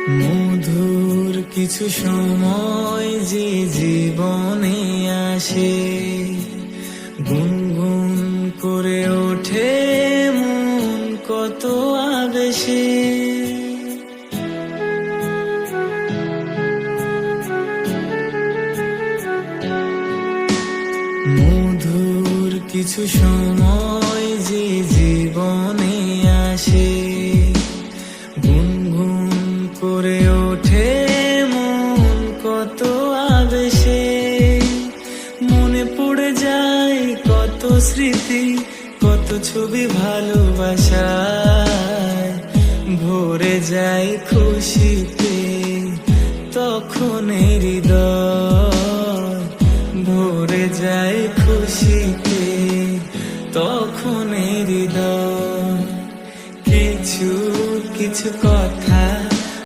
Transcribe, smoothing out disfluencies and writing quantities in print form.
মধুর কিছু সময় যে জীবনে আসে, গুনগুন করে ওঠে মন কত আবেশে। মধুর কিছু সময় যে জীবনে আসে, গুনগুন করে ওঠে মন কত আবেশে। মনে পড়ে যায় কত স্মৃতি, কত ছবি ভালোবাসায়, ভরে যায় খুশিতে তখন হৃদয়, ভরে যায় খুশিতে তখন হৃদয়। কিছু কিছু কথা